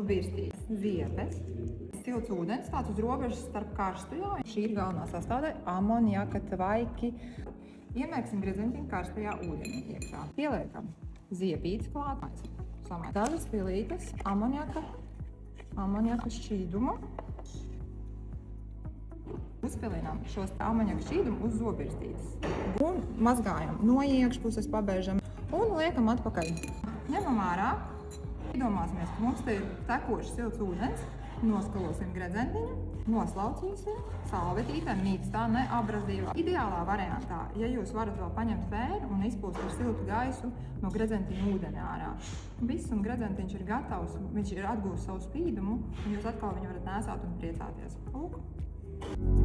virstītes, ziepes, silts ūdens, tāds uz robežas starp karstu, jā. Šī ir galvenā sastāvdaļa - amoniaka, tvaiki. Iemērksim gredzentiņu karstajā ūdenī iekšā. Pieliekam ziepītes klāt. Dažas pilītes amoniaka šķīdumu. Uzpilinām šos amoniaka šķīdumu uz zobvirstītes. Un mazgājam no iekšpuses, pabēžam un liekam atpakaļ. Ņemam ārā. Iedomāsimies, ka mums te ir tekošs silts ūdens. Noskalosim gredzentiņu, noslaucīsim salvetītē, mīkstā, ne abrazīvā. Ideālā variantā, ja jūs varat vēl paņemt fēnu un izpūst ar siltu gaisu no gredzentiņa ūdeni ārā. Viss un gredzentiņš ir gatavs, viņš ir atgūst savu spīdumu un jūs atkal viņu varat nēsāt un priecāties. Lūk.